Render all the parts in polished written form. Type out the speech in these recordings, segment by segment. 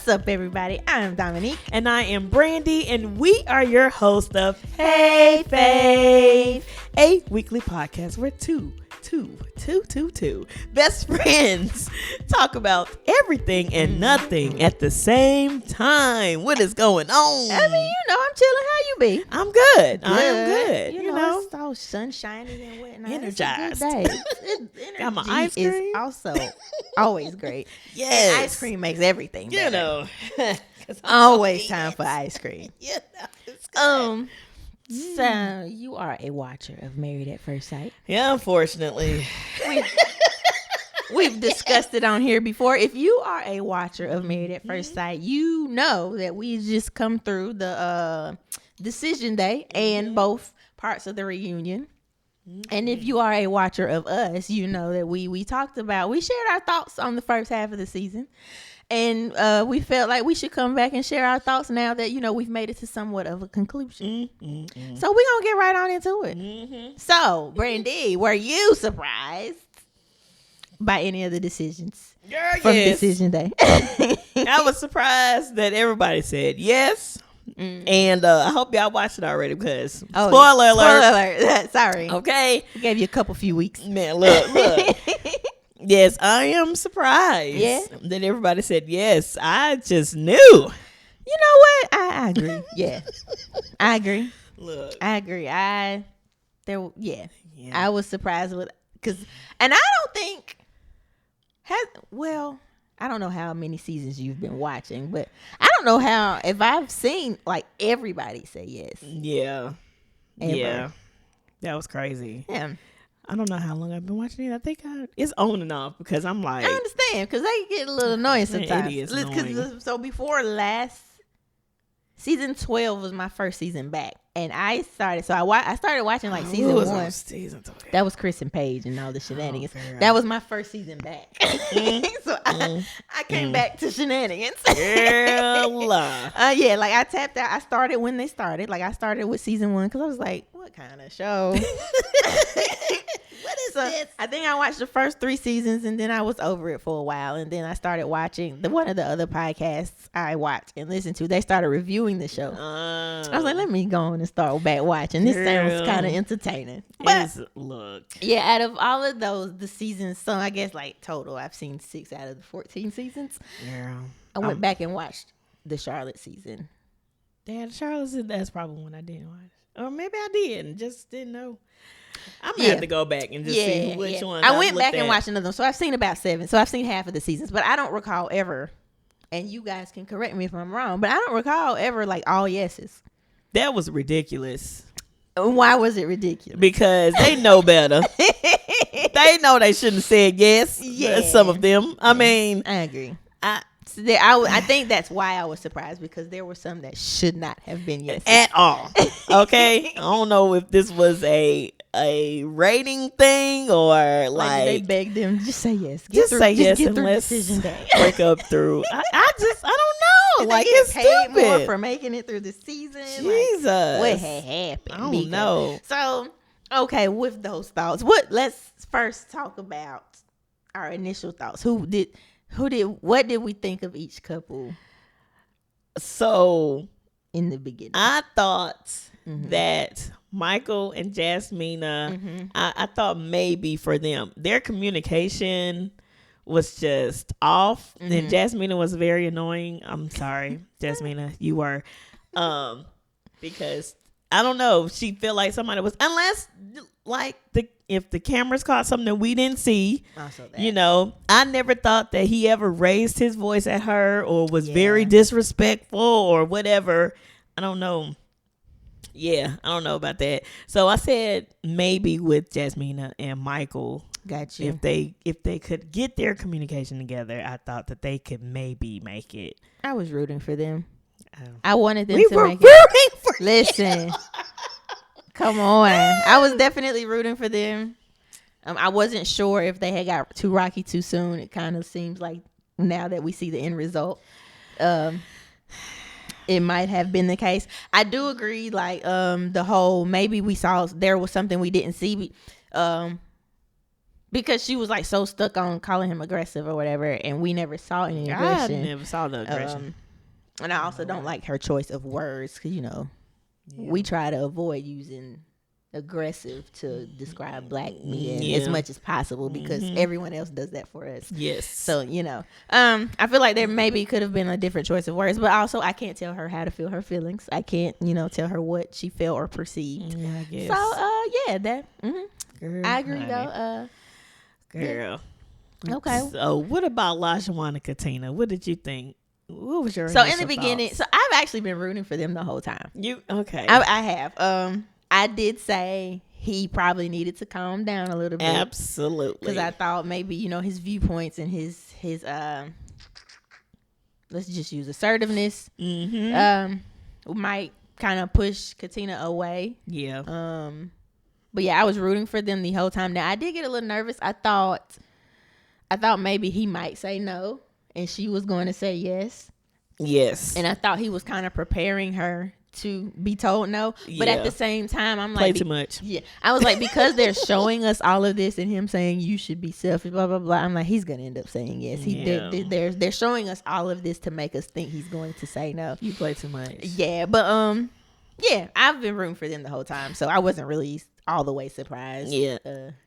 What's up, everybody? I'm Dominique. And I am Brandy, and we are your host of Hey, Fave. a weekly podcast where two best friends talk about everything and nothing at the same time. What is going on? I mean, I'm chilling. How you be? I'm good. I am good. You know, it's all sunshiny and whatnot. Energized. It's a good day. Got my Energy ice cream. is also always great. Yes. And ice cream makes everything better. You know. Always time for ice cream. Yeah, it's good. So you are a watcher of Married at First Sight. Yeah, unfortunately. We've discussed it on here before. If you are a watcher of Married at First Sight, you know that we just come through the decision day and both parts of the reunion. And if you are a watcher of us, you know that we talked about, we shared our thoughts on the first half of the season. And we felt like we should come back and share our thoughts now that, we've made it to somewhat of a conclusion. So we're going to get right on into it. So, Brandy, were you surprised by any of the decisions from Decision Day? I was surprised that everybody said yes. And I hope y'all watched it already because spoiler alert. Sorry. Okay. We gave you a few weeks. Man, look. Yes, I am surprised that everybody said yes. I just knew. You know what? I agree. Yeah. I agree. Look. I agree. I was surprised with, and I don't think, I don't know how many seasons you've been watching, but I don't know if I've seen like everybody say yes. Yeah. Ever. Yeah. That was crazy. Yeah. I don't know how long I've been watching it. I think it's on and off because I'm like. I understand because they get a little annoying sometimes. It is annoying. So before season 12 was my first season back, and I started watching like season 1. That was Chris and Paige and all the shenanigans. That was my first season back. So I came back to shenanigans. Girl. Like I tapped out. I started when they started. Like I started with season 1 because I was like, what kind of show? What is this? I think I watched the first 3 seasons and then I was over it for a while. And then I started watching one of the other podcasts I watch and listen to. They started reviewing the show. I was like, let me go on and start back watching. This sounds kind of entertaining. But out of all of those, the seasons, so I guess like total, I've seen 6 out of the 14 seasons. Yeah. I went back and watched the Charlotte season. Yeah, the Charlotte season, that's probably one I didn't watch. Or maybe I did and just didn't know. I'm gonna have to go back and just see which one. I went back and watched another one. So I've seen about 7. So I've seen half of the seasons, but I don't recall ever, and you guys can correct me if I'm wrong, but I don't recall ever like all yeses. That was ridiculous. Why was it ridiculous? Because they know better. They know they shouldn't have said yes. Yeah. Some of them. I mean, I agree. I think that's why I was surprised because there were some that should not have been yes at all. Okay, I don't know if this was a rating thing or like they begged them just say yes. Say yes and let's decision day. Break up through. I don't know. Like it's paid stupid. More for making it through the season. Jesus, what had happened? I don't know. So okay, with those thoughts, let's first talk about our initial thoughts. What did we think of each couple? So in the beginning, I thought that Michael and Jasmina, I thought maybe for them, their communication was just off. And Jasmina was very annoying. I'm sorry, Jasmina, you were. Because I don't know, she felt like somebody was, unless like if the cameras caught something that we didn't see, I never thought that he ever raised his voice at her or was very disrespectful or whatever. I don't know. Yeah, I don't know about that. So I said maybe with Jasmina and Michael, got you. If they could get their communication together, I thought that they could maybe make it. I was rooting for them. I wanted them to make it. Listen. Come on. I was definitely rooting for them. I wasn't sure if they had got too rocky too soon. It kind of seems like now that we see the end result, it might have been the case. I do agree, like, the whole maybe we saw there was something we didn't see. because she was like so stuck on calling him aggressive or whatever, and we never saw any aggression. I never saw the aggression. And I also don't like her choice of words because we try to avoid using aggressive to describe black men as much as possible because everyone else does that for us. Yes. So I feel like there maybe could have been a different choice of words, but also I can't tell her how to feel her feelings. I can't tell her what she felt or perceived. Yeah, I guess. So that Girl, I agree honey. though. Girl. Okay. So what about LaJuan and Katina? What did you think? What was your So in the initial beginning, thoughts? so I've actually been rooting for them the whole time. You okay? I have. I did say he probably needed to calm down a little bit. Absolutely. Because I thought maybe, his viewpoints and his let's just use assertiveness might kind of push Katina away. Yeah. But yeah, I was rooting for them the whole time. Now I did get a little nervous. I thought maybe he might say no and she was going to say yes. Yes. And I thought he was kind of preparing her to be told no, but at the same time I'm play like too much. Yeah, I was like, because they're showing us all of this and him saying you should be selfish, blah blah blah, I'm like, he's gonna end up saying yes. They're showing us all of this to make us think he's going to say no. You play too much. Yeah, but I've been rooting for them the whole time, so I wasn't really all the way surprised. Yeah.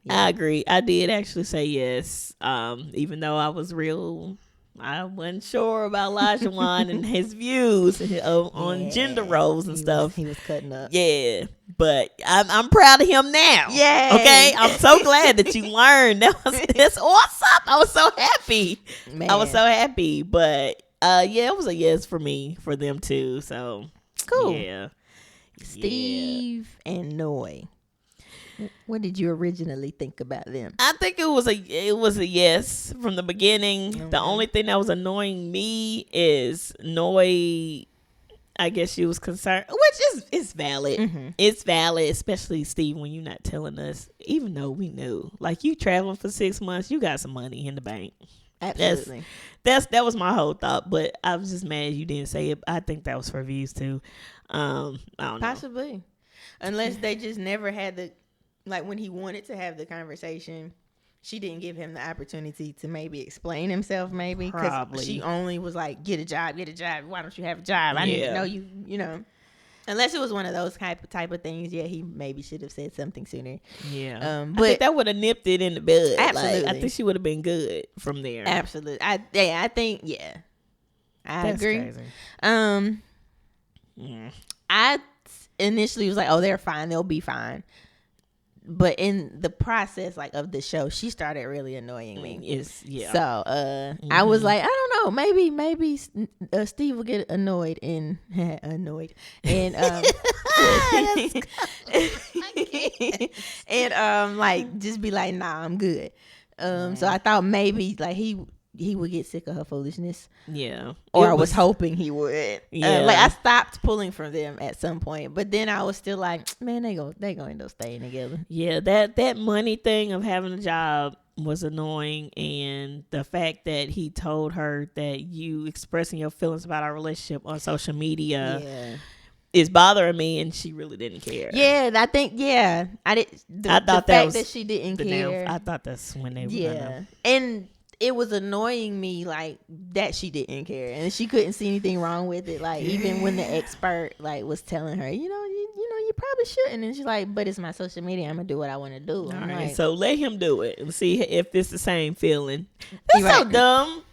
I agree. I did actually say yes, even though I wasn't sure about LaJuan and his views on gender roles and stuff. He was cutting up. Yeah, but I'm proud of him now. Yeah. Okay, I'm so glad that you learned. That's awesome. I was so happy. Man. I was so happy. But it was a yes for me, for them too. So cool. Yeah. Steve and Noi. What did you originally think about them? I think it was a yes from the beginning. Okay. The only thing that was annoying me is Noi. I guess she was concerned, which is valid. Mm-hmm. It's valid, especially Steve, when you're not telling us, even though we knew. Like, you traveling for 6 months, you got some money in the bank. Absolutely. That was my whole thought, but I was just mad you didn't say it. I think that was for views too. I don't know. Possibly. Unless they just never had when he wanted to have the conversation, she didn't give him the opportunity to maybe explain himself, maybe. Probably. She only was like, get a job. Why don't you have a job? I need to know you. Unless it was one of those type of things, he maybe should have said something sooner. Yeah. But I think that would have nipped it in the bud. Absolutely. Like, I think she would have been good from there. Absolutely. I think, I agree. Crazy. I initially was like, oh, they're fine. They'll be fine. But in the process, of the show, she started really annoying me. So, I was like, I don't know, maybe Steve will get annoyed and just be like, nah, I'm good. So I thought maybe he would get sick of her foolishness. Yeah. Or I was hoping he would. Yeah. I stopped pulling for them at some point, but then I was still like, man, they gonna end up staying together. Yeah, that money thing of having a job was annoying, and the fact that he told her that you expressing your feelings about our relationship on social media is bothering me, and she really didn't care. Yeah, I think I did. I thought that she didn't care. I thought that's when they were and it was annoying me that she didn't care and she couldn't see anything wrong with it. Even when the expert was telling her, you probably shouldn't, and she's like, but it's my social media, I'm gonna do what I want to do. All right, so let him do it and see if it's the same feeling. That's right. so dumb.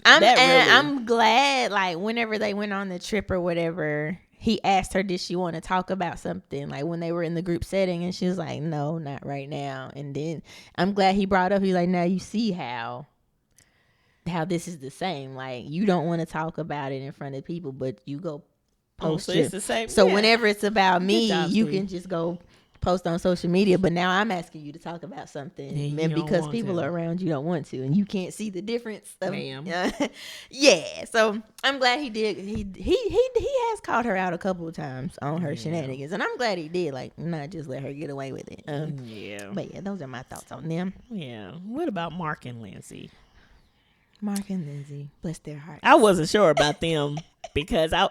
I'm glad whenever they went on the trip or whatever, he asked her, did she want to talk about something, when they were in the group setting, and she was like, no, not right now. And then I'm glad he brought up, he's like, now you see how this is the same. You don't want to talk about it in front of people, but you go post it's the same. So whenever it's about me, you Steve. can just go post on social media, but now I'm asking you to talk about something, and because people are around, you don't want to, and you can't see the difference. So I'm glad he did. He has called her out a couple of times on her shenanigans, and I'm glad he did. Not just let her get away with it. But those are my thoughts on them. Yeah. What about Mark and Lindsay? Mark and Lindsay, bless their hearts. I wasn't sure about them because I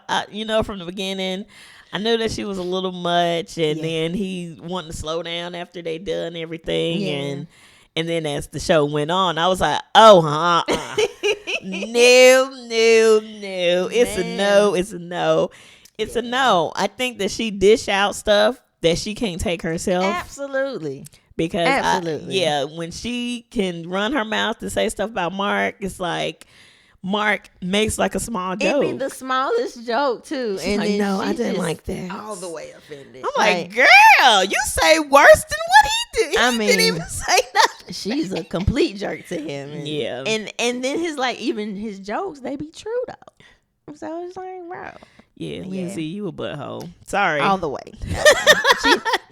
from the beginning, I knew that she was a little much, and then he wanted to slow down after they done everything, and And then as the show went on, I was like, oh, no. It's a no. It's a no. It's a no. I think that she dish out stuff that she can't take herself. Absolutely. Because when she can run her mouth to say stuff about Mark, it's like Mark makes like a small joke. It'd be the smallest joke too. She's like, no, I didn't like that. All the way offended. I'm like, girl, you say worse than what he did. He didn't even say nothing. She's a complete jerk to him. And then even his jokes, they be true though. So it's like, bro. Yeah, Lindsay, you a butthole. Sorry. All the way.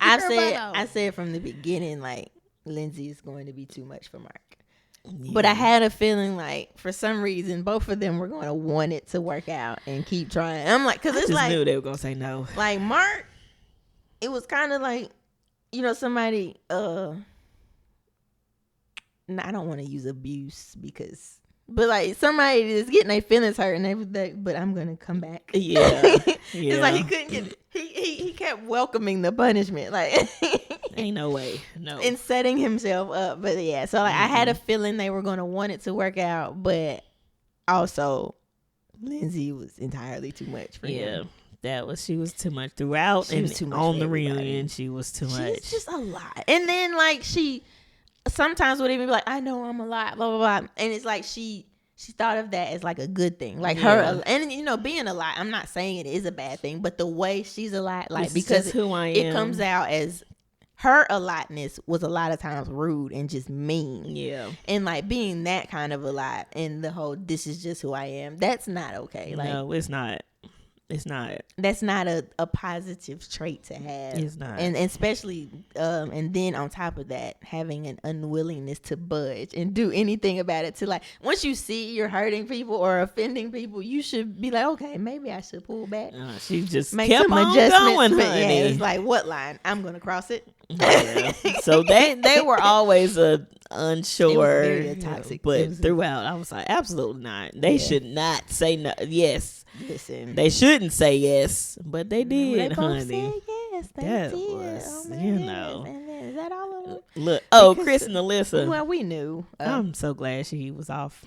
I said from the beginning, like, Lindsay is going to be too much for Mark. Yeah. But I had a feeling like for some reason both of them were going to want it to work out and keep trying. I'm like, because it's like, I knew they were going to say no. Like Mark, it was kind of like, somebody. I don't want to use abuse but like somebody is getting their feelings hurt and they was like, but I'm gonna come back. Yeah. It's like he couldn't get it. He kept welcoming the punishment, like ain't no way, no, and setting himself up. But yeah, so like I had a feeling they were gonna want it to work out, but also Lindsay was entirely too much for him. She was too much throughout, she was too much on the reunion. She was too much. She's just a lot, and then like she sometimes would even be like, I know I'm a lot, blah blah blah, and it's like she thought of that as like a good thing, like her, and being a lot. I'm not saying it is a bad thing, but the way she's a lot, like, because who I am, it comes out as her a lotness was a lot of times rude and just mean. Yeah, and like being that kind of a lot, and the whole this is just who I am. That's not okay. Like, no, it's not. It's not. That's not a positive trait to have. It's not. And especially, and then on top of that, having an unwillingness to budge and do anything about it. To like, once you see you're hurting people or offending people, you should be like, okay, maybe I should pull back. She just make kept some on adjustments. going, but honey. yeah, it's like, what line? I'm going to cross it. Yeah. So they were always unsure. It was very toxic. But throughout, I was like, absolutely not. They should not say no. Yes. Listen, they shouldn't say yes, but they did, they both honey. said yes, they that did. Was, And then, is that all of them? Look, Chris and Alyssa. Well, we knew. I'm so glad she was off.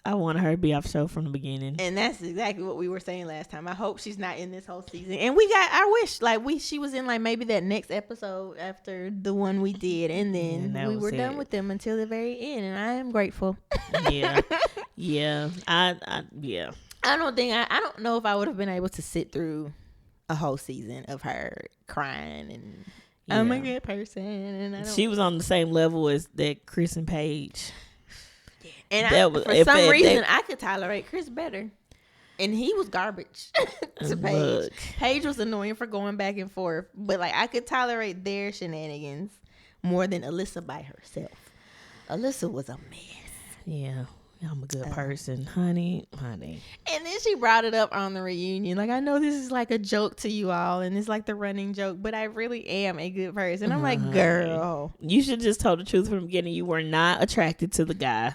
I wanted her to be off show from the beginning, and that's exactly what we were saying last time. I hope she's not in this whole season. And I wish like she was in like maybe that next episode after the one we did, and then we were done with them until the very end. And I am grateful. Yeah. I don't know if I would have been able to sit through a whole season of her crying and I'm a good person, and she was on the same level as that Chris and Paige. And for some reason, I could tolerate Chris better. And he was garbage to Paige. Look. Paige was annoying for going back and forth. But like I could tolerate their shenanigans more than Alyssa by herself. Alyssa was a mess. Yeah. I'm a good person, honey. And then she brought it up on the reunion. Like, I know this is like a joke to you all, and it's like the running joke, but I really am a good person. I'm like, girl. You should just tell the truth from the beginning. You were not attracted to the guy.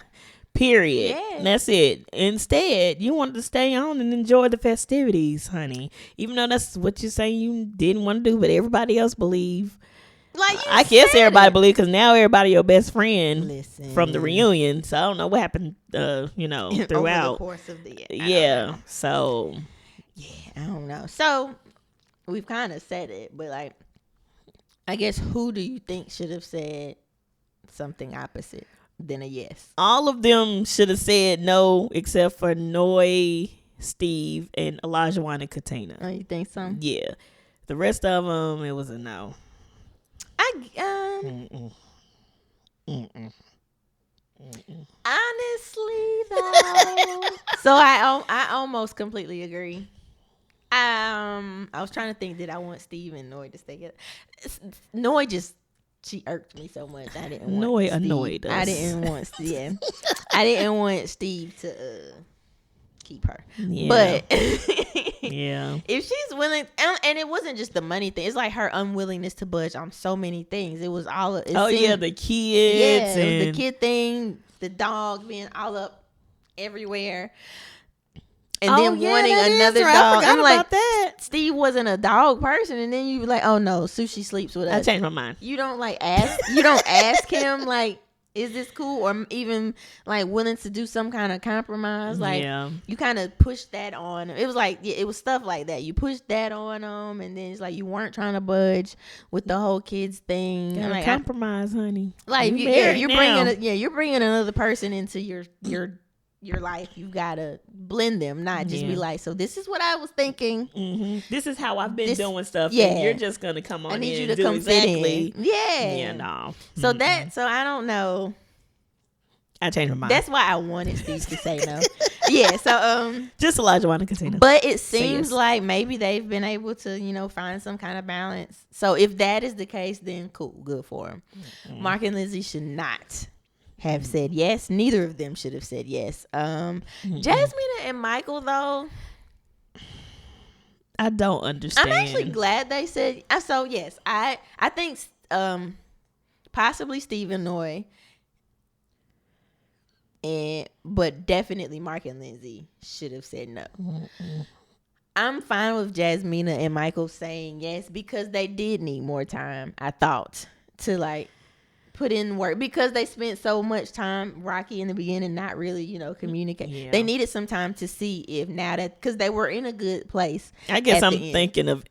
Period. Yeah. That's it. Instead, you wanted to stay on and enjoy the festivities, honey. Even though that's what you're saying you didn't want to do, but everybody else believe. Like I guess everybody believe, because now everybody your best friend from the reunion. So I don't know what happened, throughout. Over the course of the year. Yeah. So. Yeah, I don't know. So we've kind of said it, but like, I guess who do you think should have said something opposite than a yes? All of them should have said no, except for Noi, Steve, and Olajuwon and Katina. Oh, you think so? Yeah. The rest of them, it was a no. Honestly though, so I almost completely agree. I was trying to think, did I want Steve and Noi to stay together? Noi she irked me so much. I didn't want Noi Steve. Annoyed us. I didn't want Steve. I didn't want Steve to keep her. Yeah. But yeah, if she's willing, and it wasn't just the money thing, it's like her unwillingness to budge on so many things. It was all the kids, and the kid thing, the dog being all up everywhere, and then wanting another dog. I'm like, that Steve wasn't a dog person, and then you were like, oh no, Sushi sleeps with us. I changed my mind. You don't like ask. You don't ask him like, is this cool, or even like willing to do some kind of compromise? Like you kind of pushed that on. It was like it was stuff like that. You pushed that on them, and then it's like you weren't trying to budge with the whole kids thing. Gotta like compromise, honey. Like you're bringing another person into your life. You gotta blend them, not just be like, so this is what I was thinking. Mm-hmm. This is how I've been doing stuff. Yeah, and you're just gonna come on. I need you to come exactly. Fit in. Yeah, yeah, no. So so I don't know. I changed my mind. That's why I wanted Steve to say no. Yeah, so just Elijah wanted to say no. But it seems like maybe they've been able to, find some kind of balance. So if that is the case, then cool, good for him. Mm-hmm. Mark and Lizzie should not have said yes. Neither of them should have said yes. Jasmine and Michael, though, I don't understand. I'm actually glad they said. So yes, I think possibly Stephen Noy, but definitely Mark and Lindsay should have said no. I'm fine with Jasmina and Michael saying yes because they did need more time, I thought, to put in work, because they spent so much time, Rocky, in the beginning, not really, communicate. Yeah. They needed some time to see if now that, because they were in a good place. I guess I'm thinking of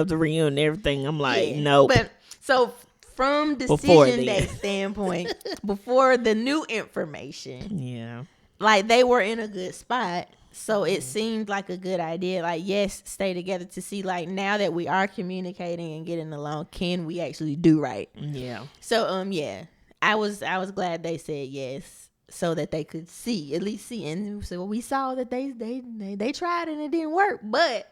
the reunion and everything. I'm like, no. But so from decision day standpoint, before the new information, they were in a good spot. So it seemed like a good idea. Yes, stay together to see, now that we are communicating and getting along, can we actually do right? Yeah. So, I was glad they said yes, so that they could at least see. And so we saw that they tried and it didn't work, but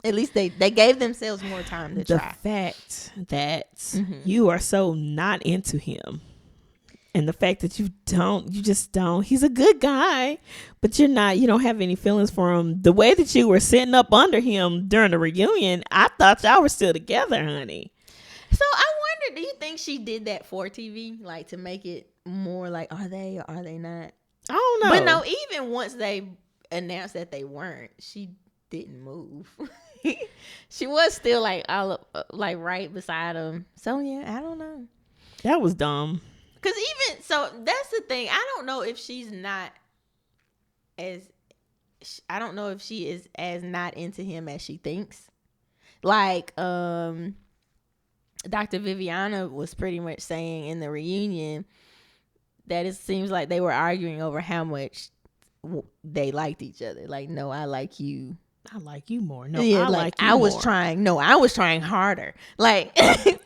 at least they gave themselves more time to try. The fact that you are so not into him. And the fact that you just don't, he's a good guy, but you don't have any feelings for him. The way that you were sitting up under him during the reunion, I thought y'all were still together, honey. So I wonder, do you think she did that for TV? To make it more are they or are they not? I don't know. But no, even once they announced that they weren't, she didn't move. She was still right beside him. So yeah, I don't know. That was dumb. Because even so, that's the thing. I don't know if she is as not into him as she thinks. Dr. Viviana was pretty much saying in the reunion that it seems like they were arguing over how much they liked each other. No, I like you. I like you more. No, yeah, I like you I was more. I was trying harder.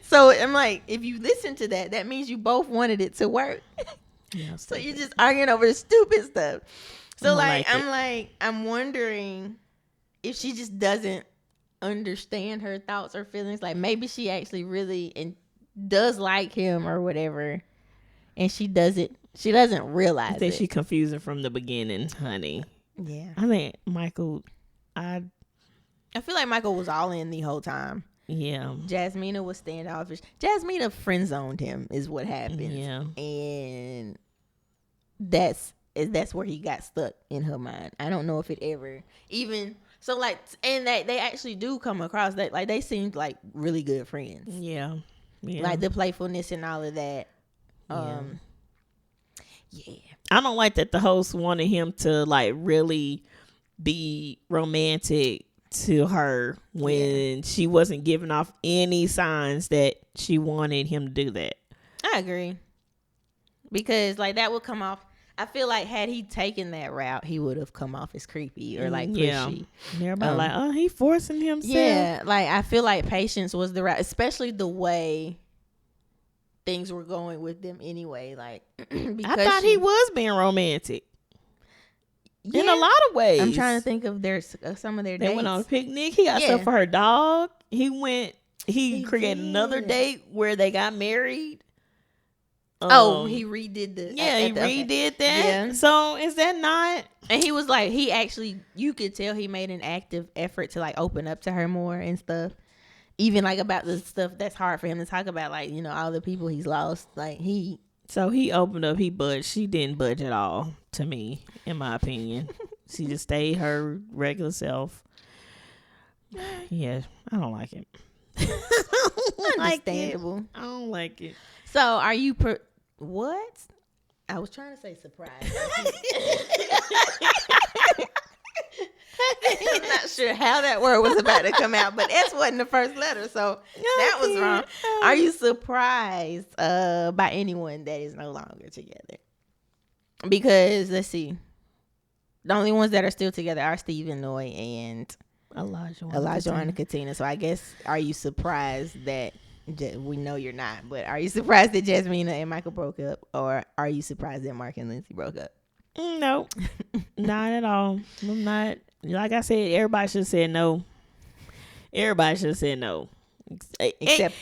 So I'm if you listen to that, that means you both wanted it to work. Yeah, so you're just arguing over the stupid stuff. So I'm wondering if she just doesn't understand her thoughts or feelings. Maybe she actually really does like him or whatever, and she doesn't realize it. She confused him from the beginning, honey. Yeah. I think Michael, I feel like Michael was all in the whole time. Yeah. Jasmina was standoffish. Jasmina friend zoned him is what happened. Yeah. And that's where he got stuck in her mind. I don't know if it ever even so and they actually do come across that they seemed like really good friends. Yeah. Yeah. The playfulness and all of that. Yeah. I don't like that the host wanted him to really be romantic to her when she wasn't giving off any signs that she wanted him to do that. I agree. Because that would come off, I feel like had he taken that route, he would have come off as creepy or pushy. Yeah. Everybody he forcing himself. Yeah. I feel like patience was the route, especially the way things were going with them anyway. Because I thought he was being romantic. Yeah. In a lot of ways. I'm trying to think of some of their dates. They went on a picnic. He got stuff for her dog. He created another date where they got married. He redid the... Yeah, he redid that. Yeah. So is that not... And he was he actually, you could tell he made an active effort to open up to her more and stuff. Even about the stuff that's hard for him to talk about, all the people he's lost. So he opened up, he budged. She didn't budge at all, to me, in my opinion. She just stayed her regular self. Yeah, I don't like it. Understandable. I don't like it. So are you what? I was trying to say surprise. I'm not sure how that word was about to come out, but S wasn't the first letter, so that was wrong. Are you surprised by anyone that is no longer together? Because let's see, the only ones that are still together are Stephen Noy and Elijah and Katina. So I guess, are you surprised that we know you're not, but are you surprised that Jasmina and Michael broke up, or are you surprised that Mark and Lindsay broke up? No, not at all. I'm not. Like I said, everybody should have said no. Everybody should have said no. Except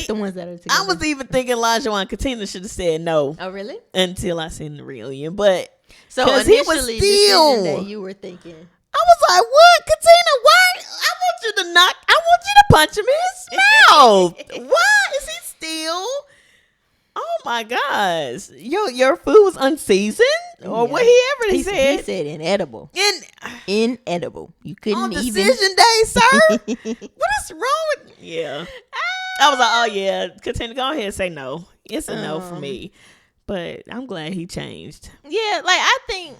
the ones that are together. I was even thinking Elijah and Katina should have said no. Oh, really? Until I seen the reunion. But so initially, he was still, that you were thinking. I was like, what? Katina, why? I want you to punch him in his mouth. Why is he still? Oh my gosh. Your food was unseasoned? Or whatever he said. He said inedible. Inedible. You couldn't on even. Decision day, sir? What is wrong with... Yeah. I was like, oh yeah, Katina, go ahead and say no. It's a no for me. But I'm glad he changed. Yeah, like I think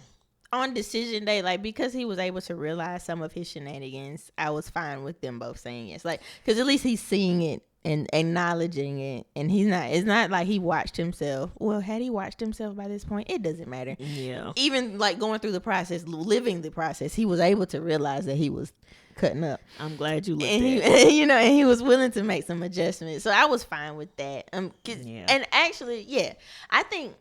on decision day, like because he was able to realize some of his shenanigans, I was fine with them both saying yes. Like, because at least he's seeing it and acknowledging it, and it's not like he watched himself. Well, had he watched himself by this point, it doesn't matter. Yeah. Even like going through the process, living the process, he was able to realize that he was cutting up. I'm glad you looked and at he, and he was willing to make some adjustments. So I was fine with that. And actually, yeah, I think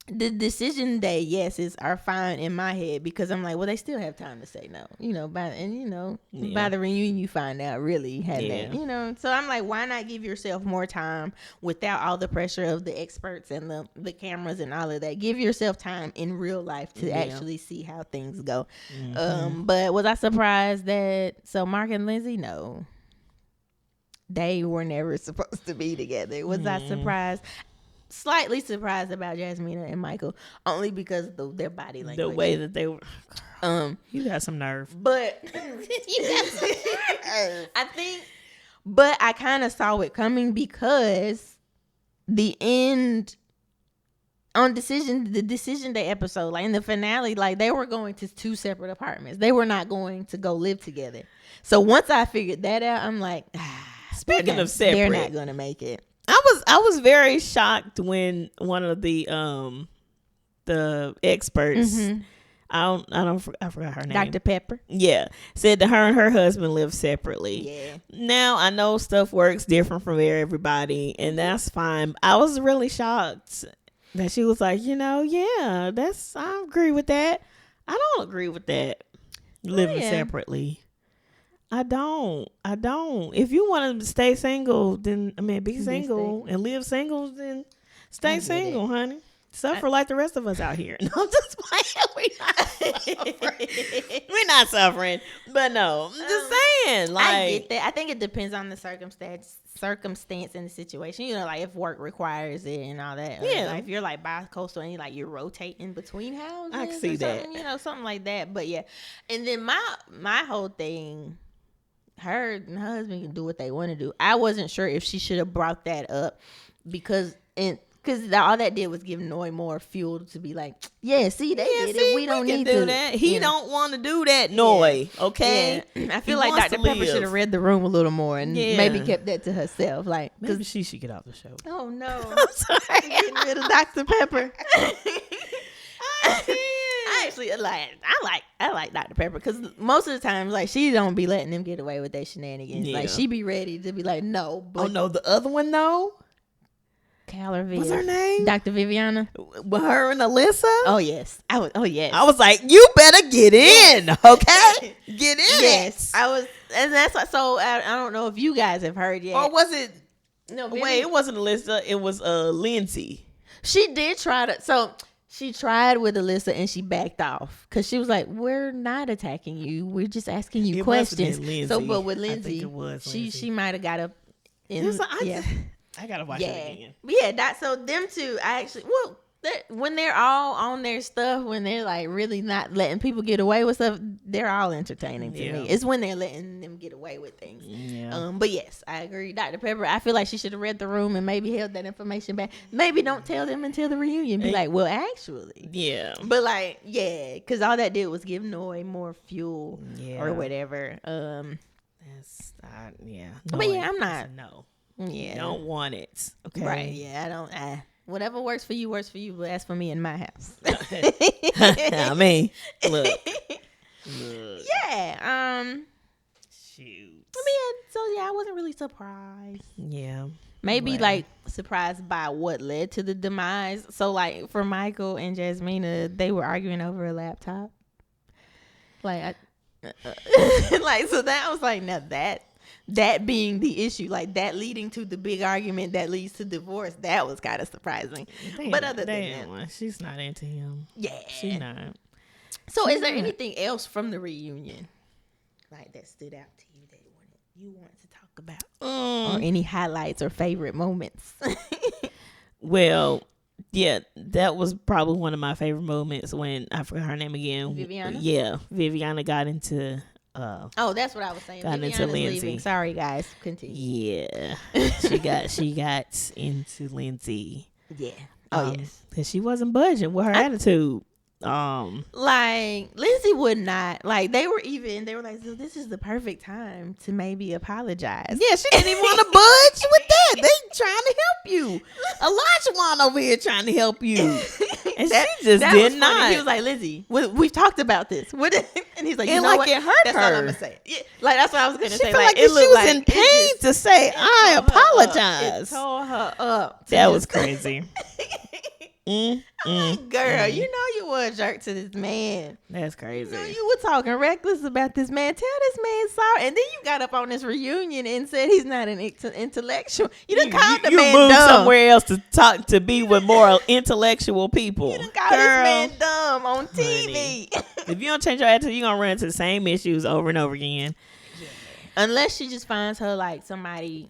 the decision day yeses are fine in my head, because I'm like, well, they still have time to say no, by the reunion you find out really had that, so I'm like, why not give yourself more time without all the pressure of the experts and the cameras and all of that. Give yourself time in real life to actually see how things go. But was I surprised that Mark and Lindsay? No, they were never supposed to be together. Was I surprised? Slightly surprised about Jasmina and Michael, only because of their body language. The way that they were. You got some nerve. But I think, but I kind of saw it coming, because the end on the decision day episode, like in the finale, like they were going to 2 separate apartments. They were not going to go live together. So once I figured that out, I'm like, speaking of separate, they're not going to make it. I was very shocked when one of the experts, I forgot her name, Dr. Pepper, said that her and her husband live separately. Yeah. Now I know stuff works different from everybody, and that's fine. I was really shocked that she was like, I agree with that. I don't agree with that. Living separately. I don't. If you want to stay single, then be single and live single, then stay single, honey. Suffer like the rest of us out here. No, I'm just playing. We're not suffering, but no, I'm just saying. Like, I get that. I think it depends on the circumstance and the situation. Like if work requires it and all that. Like if you're like bi-coastal and you're rotating between houses, I can see that. Something like that. But yeah, and then my whole thing. Her and her husband can do what they want to do. I wasn't sure if she should have brought that up, because all that did was give Noy more fuel to be like, they did it. We don't need to do that. He don't want to do that, Noy. Okay. Yeah. I feel like Dr. Pepper should have read the room a little more and maybe kept that to herself. Like, maybe she should get off the show. Oh no, I'm sorry. Getting rid of Dr. Pepper. I actually I like Dr. Pepper, because most of the times she don't be letting them get away with their shenanigans. Like she be ready to be like, no. But oh no, the other one though. What's her name? Dr. Viviana. With her and Alyssa. Oh yes, I was like, you better get in, okay? Get in. Yes, I was, and that's why. So I don't know if you guys have heard yet, or was it? No, wait, it wasn't Alyssa. It was Lindsay. She did try to. So she tried with Alyssa and she backed off, because she was like, "We're not attacking you. We're just asking you questions." So, but with Lindsay, she might have got up. I gotta watch it again. Yeah, so them two, when they're all on their stuff, when they're like really not letting people get away with stuff, they're all entertaining to me. It's when they're letting them get away with things. Yeah. But yes, I agree. Dr. Pepper, I feel like she should have read the room and maybe held that information back. Maybe don't tell them until the reunion. Be like, well, actually. Yeah. But like, yeah, because all that did was give Noi more fuel or whatever. That's yeah. But yeah, I'm not. No. Yeah. Don't want it. Okay. Right. Yeah, I don't. Whatever works for you, but that's for me in my house. I mean, look. Yeah. Shoot. So I wasn't really surprised. Yeah. Maybe like surprised by what led to the demise. So like for Michael and Jasmina, they were arguing over a laptop. Like, like so that was like, now that being the issue, like that leading to the big argument that leads to divorce, that was kind of surprising. But other than that, she's not into him. Yeah, she's not. So, is there anything else from the reunion like that stood out to you that you want to talk about, or any highlights or favorite moments? Well, yeah, that was probably one of my favorite moments when I forgot her name again. Viviana. Yeah, Viviana got into. That's what I was saying. Got into Lindsay. Leaving. Sorry, guys. Continue. Yeah, she got into Lindsay. Yeah. Yes, because she wasn't budging with her attitude. Like Lindsay would not, like they were like, so this is the perfect time to maybe apologize. Yeah, she didn't even want to budge with that. They trying to help you. Elijah over here trying to help you, and she just did not. He was like, Lizzie, we've talked about this. And he's like, you know like what? It hurt that's her. All I'm gonna say. Yeah, like that's what I was gonna say. Like it looked like she was in pain to say, I apologize. It tore her up. That was crazy. Girl, you know you were a jerk to this man. That's crazy. You were talking reckless about this man. Tell this man sorry. And then you got up on this reunion and said he's not an intellectual. You done called the man dumb. You moved somewhere else to talk to be with more intellectual people. You done called this man dumb on TV. If you don't change your attitude, you're going to run into the same issues over and over again. Yeah. Unless she just finds her like somebody,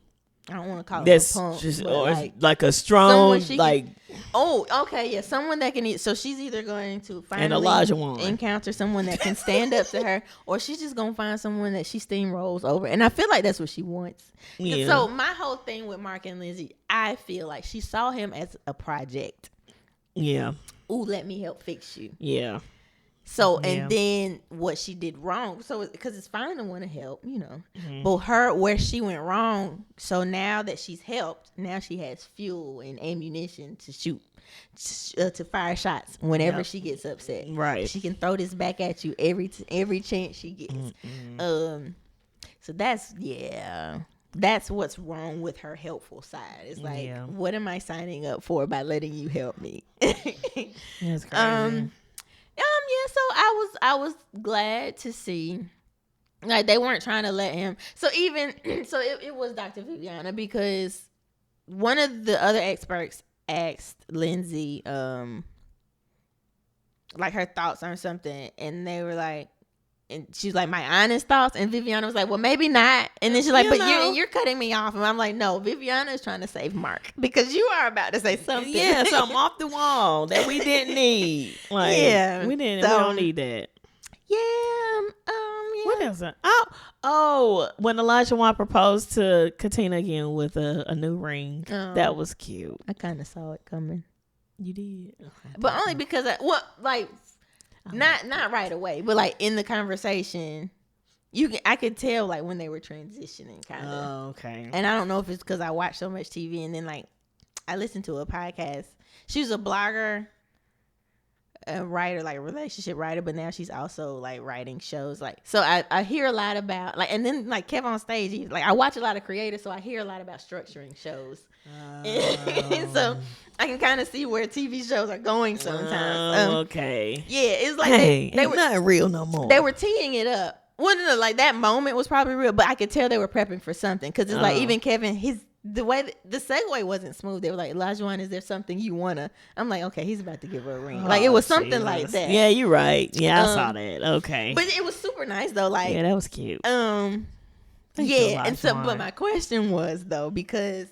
I don't want to call it a punk, just or like a strong someone that can eat. So she's either going to finally encounter someone that can stand up to her, or she's just gonna find someone that she steamrolls over. And I feel like that's what she wants. Yeah. So my whole thing with Mark and Lindsay, I feel like she saw him as a project. Yeah. Ooh, let me help fix you. Yeah. So, and then what she did wrong. So, because it's fine to want to help, you know. Mm-hmm. But where she went wrong. So now that she's helped, now she has fuel and ammunition to shoot, to fire shots whenever she gets upset. Right. She can throw this back at you every chance she gets. Mm-hmm. So that's what's wrong with her helpful side. It's like, what am I signing up for by letting you help me? That's crazy. Yeah, so I was glad to see, like, they weren't trying to let him. So it was Dr. Viviana, because one of the other experts asked Lindsay, like, her thoughts on something, and they were like, and she's like, my honest thoughts, and Viviana was like, well, maybe not. And then she's like, you're cutting me off. And I'm like, no, Viviana is trying to save Mark, because you are about to say something. Yeah, something off the wall that we didn't need. Like, we don't need that. Yeah. What else? When Elijah Wan proposed to Katina again with a new ring, that was cute. I kind of saw it coming. You did, but only because not right away, but like in the conversation, I could tell like when they were transitioning, kind of. Oh, okay. And I don't know if it's because I watch so much TV, and then like I listened to a podcast. She was a blogger, a writer, like a relationship writer, but now she's also like writing shows. Like, so I hear a lot about like, and then like Kev on Stage, like I watch a lot of creators, so I hear a lot about structuring shows. And so I can kind of see where TV shows are going sometimes. Okay. Yeah, it's like they were not real no more. They were teeing it up. Well, no, like that moment was probably real, but I could tell they were prepping for something, because it's like even Kevin, the way the segue wasn't smooth. They were like, Elijah, is there something you wanna? I'm like, okay, he's about to give her a ring. Like, it was something like that. Yeah, you're right. Yeah, I saw that. Okay, but it was super nice though. Like, yeah, that was cute. Yeah, and so, but my question was though, because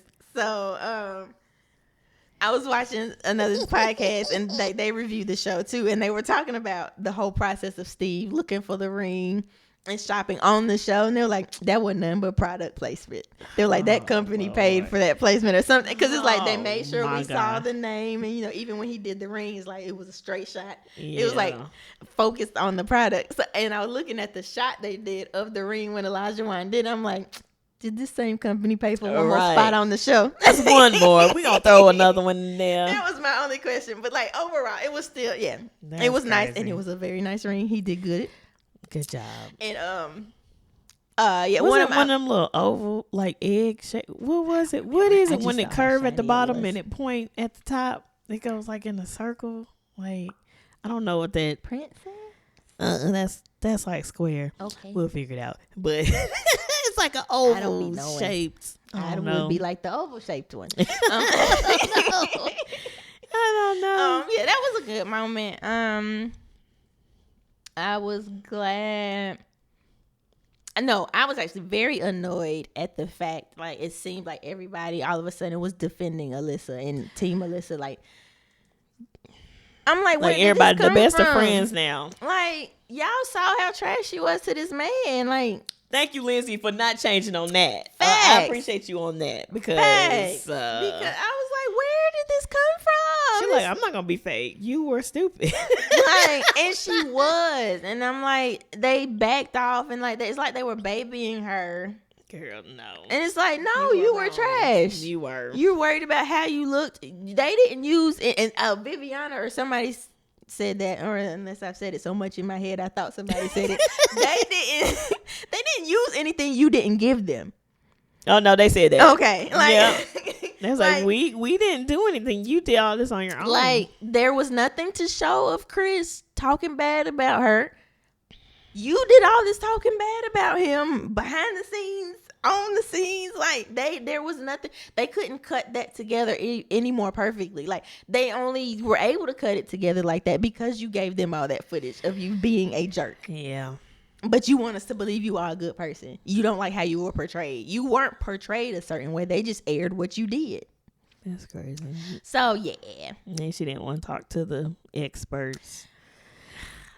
I was watching another podcast and they reviewed the show too, and they were talking about the whole process of Steve looking for the ring and shopping on the show, and they're like, that wasn't nothing but product placement. They're like, that company paid for that placement or something, because it's like they made sure we saw the name, and even when he did the ring, it's like it was a straight shot. It was like focused on the product. So, and I was looking at the shot they did of the ring when Elijah Wan did. I'm like, did this same company pay for one more spot on the show? That's one more. We gonna throw another one in there. That was my only question. But like overall, it was still it was crazy. Nice, and it was a very nice ring. He did good. Good job. And one of them little oval like egg shape. What was it? What is it when it curve at the bottom and it point at the top? It goes like in a circle. Like I don't know what that princess. That's like square. Okay, we'll figure it out. But it's like an oval shaped. I don't know. Would be like the oval shaped one. I don't know. Yeah, that was a good moment. I was glad. No, I was actually very annoyed at the fact, like, it seemed like everybody all of a sudden was defending Alyssa and Team Alyssa. Like, I'm like, where did everybody this come the best from? of friends now. Like, y'all saw how trash she was to this man. Like, thank you, Lindsay, for not changing on that. I appreciate you on that because I was like, where did this come from? She's like, I'm not gonna be fake. You were stupid. And she was, and I'm like, they backed off, and like it's like they were babying her. Girl, no. And it's like, no, you were trash. You were. You were worried about how you looked. They didn't use it, and Viviana or somebody said that, or unless I've said it so much in my head, I thought somebody said it. They didn't use anything you didn't give them. Oh no, they said that. Okay, like they was like we didn't do anything. You did all this on your own. Like there was nothing to show of Chris talking bad about her. You did all this talking bad about him behind the scenes, on the scenes. Like there was nothing. They couldn't cut that together any more perfectly. Like they only were able to cut it together like that because you gave them all that footage of you being a jerk. Yeah. But you want us to believe you are a good person. You don't like how you were portrayed. You weren't portrayed a certain way. They just aired what you did. That's crazy. So, yeah. And she didn't want to talk to the experts.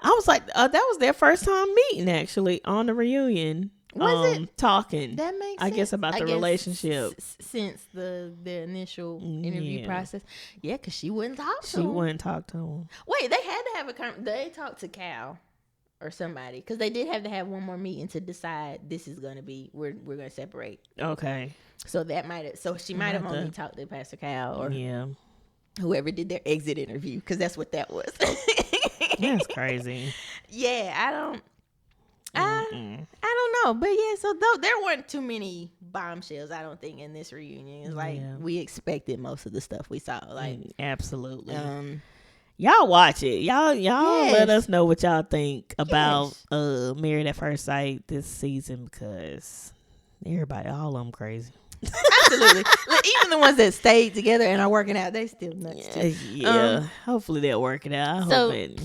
I was like, that was their first time meeting, actually, on the reunion. Was it? Talking. That makes sense. I guess about the relationship. Since the initial interview process. Yeah, because she wouldn't talk to him. She wouldn't talk to him. Wait, they had to have they talked to Cal. Or somebody, because they did have to have one more meeting to decide this is gonna be we're gonna separate. Okay. So she might have only talked to Pastor Cal or whoever did their exit interview, because that's what that was. That's crazy. Yeah, I don't know, but yeah. So there weren't too many bombshells, I don't think, in this reunion. It's like we expected most of the stuff we saw. Like absolutely. Y'all watch it. Y'all let us know what y'all think about Married at First Sight this season, because everybody, all of them crazy. Absolutely. Like, even the ones that stayed together and are working out, they still nuts too. Yeah. Hopefully they'll work it out. I hope it,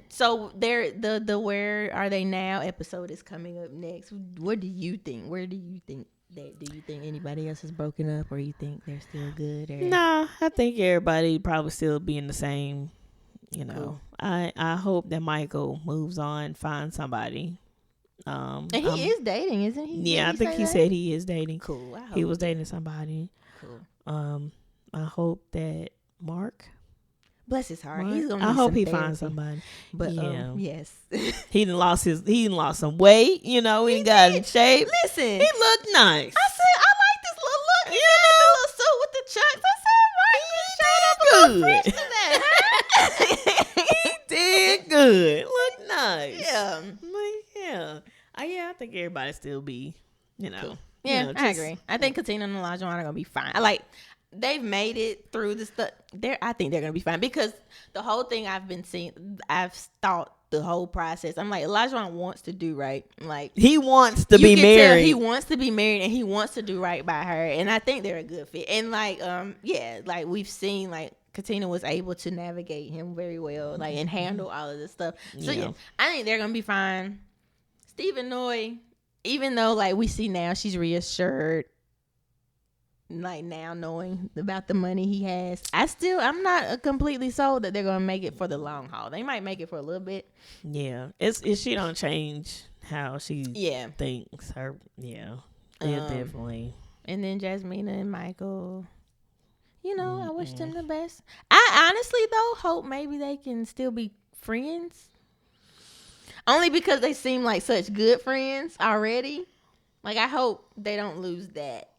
so the Where Are They Now episode is coming up next. What do you think? Where do you think? Do you think anybody else is broken up, or you think they're still good? Or? Nah, I think everybody probably still being the same. Cool. I hope that Michael moves on, finds somebody. And he is dating, isn't he? Yeah, I think he said he is dating. Cool. He was dating somebody. Cool. I hope that Mark. Bless his heart. Mark, He's gonna. I hope he finds somebody. But yes, he lost some weight. He got in shape. Listen, he looked nice. I said I like this little look. He got the little suit with the chucks. I said, Mark, he showed up a little fresh today. He did good. Look nice. Yeah. I think everybody still be, Cool. Yeah, I agree. I think Katina and Elijah are gonna be fine. They've made it through the stuff. I think they're gonna be fine, because the whole thing I've been seeing, I've thought the whole process. I'm like, Elijah wants to do right. Like, he wants to be married. He wants to be married, and he wants to do right by her. And I think they're a good fit. And like we've seen, like, Katina was able to navigate him very well, like, and handle all of this stuff. So yeah, I think they're gonna be fine. Steve and Noi, even though, like, we see now she's reassured, like now knowing about the money he has, I'm not completely sold that they're gonna make it for the long haul. They might make it for a little bit. Yeah, it's she don't change how she thinks. Her definitely. And then Jasmina and Michael, I wish them the best. I honestly though hope maybe they can still be friends. Only because they seem like such good friends already. Like I hope they don't lose that.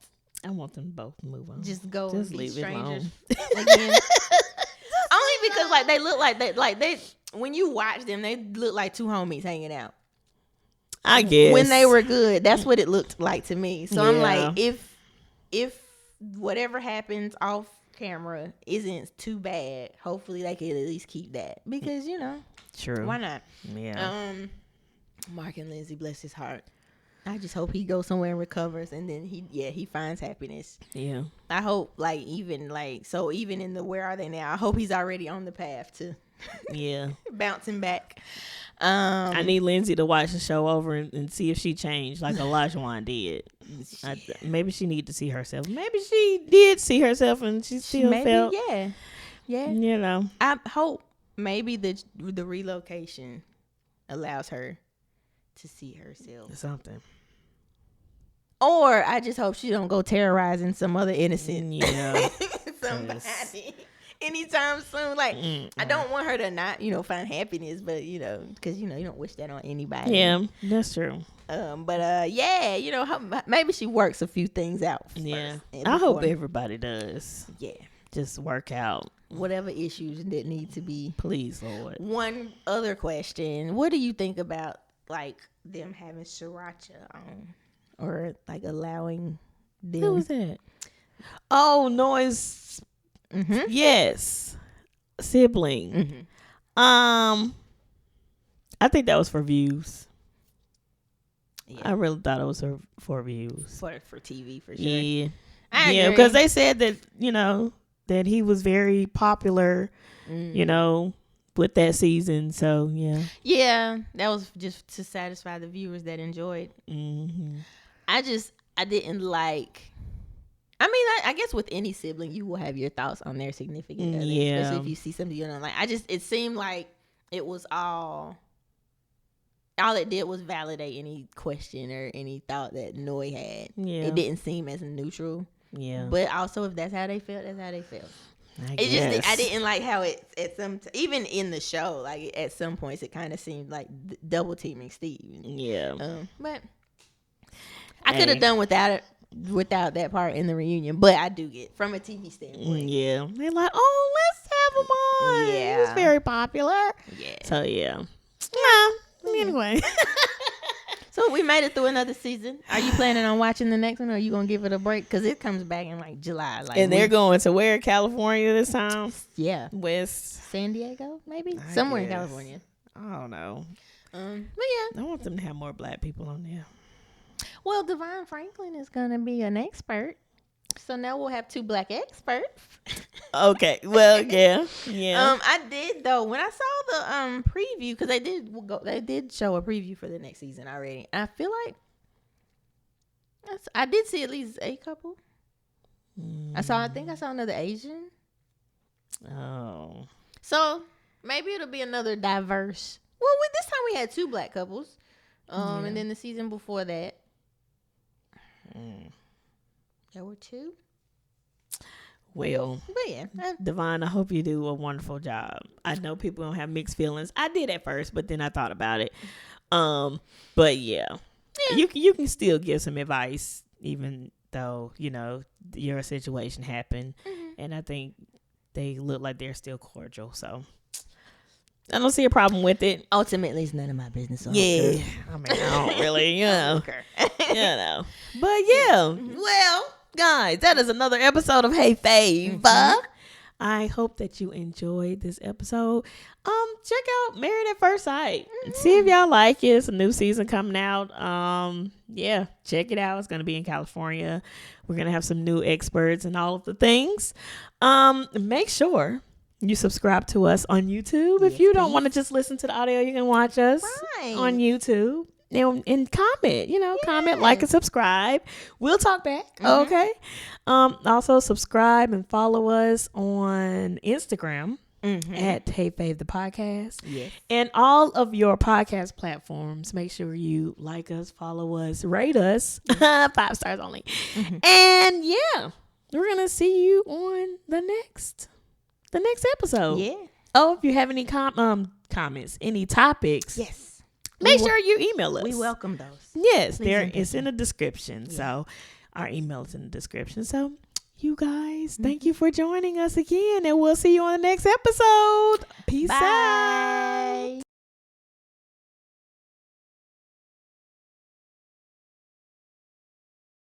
I want them both to move on. Just go just and be leave strangers it alone. again. Only because like they look like they when you watch them, they look like two homies hanging out. I guess when they were good, that's what it looked like to me. So I'm like, if whatever happens off camera isn't too bad, hopefully they can at least keep that because true. Why not? Yeah. Mark and Lindsay, bless his heart. I just hope he goes somewhere and recovers, and then he finds happiness. Yeah. I hope even in the where are they now? I hope he's already on the path to bouncing back. I need Lindsay to watch the show over and see if she changed like Olajuwon did. Maybe she need to see herself. Maybe she did see herself and she still felt. Yeah. I hope maybe the relocation allows her to see herself. Something. Or I just hope she don't go terrorizing some other innocent somebody anytime soon. Like I don't want her to not, find happiness, but because you don't wish that on anybody. Yeah, that's true. But maybe she works a few things out. Yeah, I hope everybody does. Yeah, just work out whatever issues that need to be. Please, Lord. One other question: what do you think about like them having sriracha on? Or like allowing them. Who was that? Oh, Noise. Mm-hmm. Yes, sibling. Mm-hmm. I think that was for views. Yeah. I really thought it was for views. For TV for sure. Yeah, because they said that that he was very popular. With that season, so yeah, that was just to satisfy the viewers that enjoyed. Mm-hmm. I didn't like. I mean, I guess with any sibling, you will have your thoughts on their significant other, especially if you see something you don't like. It seemed like it was all it did was validate any question or any thought that Noi had. Yeah, it didn't seem as neutral. Yeah, but also if that's how they felt, that's how they felt. I didn't like how it at even in the show, like at some points it kind of seemed like double teaming Steve. Yeah, but I could have done without that part in the reunion. But I do get from a TV standpoint. Yeah, they're like, oh, let's have him on. Yeah, he's very popular. Yeah. So anyway. So we made it through another season. Are you planning on watching the next one, or are you gonna give it a break? Because it comes back in like July. And they're going to where? California this time? Yeah, West San Diego, maybe somewhere in California. I don't know. But yeah, I want them to have more black people on there. Well, Devon Franklin is gonna be an expert, so now we'll have two black experts. Okay. Well, yeah. I did though when I saw the preview because they did show a preview for the next season already. I feel like I did see at least a couple. I think I saw another Asian. Oh. So maybe it'll be another diverse. Well, this time we had two black couples. And then the season before that, there were two. Well, but yeah, Devon, I hope you do a wonderful job. I know people don't have mixed feelings. I did at first, but then I thought about it. But yeah. You can still give some advice, even though your situation happened, and I think they look like they're still cordial. So I don't see a problem with it. Ultimately, it's none of my business. So yeah, I mean, I don't really, But yeah. Well, guys, that is another episode of Hey Fave. I hope that you enjoyed this episode. Check out Married at First Sight. See if y'all like it. It's a new season coming out. Check it out. It's gonna be in California. We're gonna have some new experts and all of the things. Make sure you subscribe to us on YouTube. If you don't want to just listen to the audio, you can watch us on YouTube. and comment, comment, like, and subscribe. We'll talk back. Okay. Also subscribe and follow us on Instagram at Hey Fave the podcast. Yes. And all of your podcast platforms. Make sure you like us, follow us, rate us. 5 stars only. And yeah, we're gonna see you on the next episode. Yeah. Oh, if you have any comments, any topics, Yes. make sure you email us. We welcome those. Yes, Please it's in the description. Yeah. So our email is in the description. So you guys, thank you for joining us again, and we'll see you on the next episode. Peace out.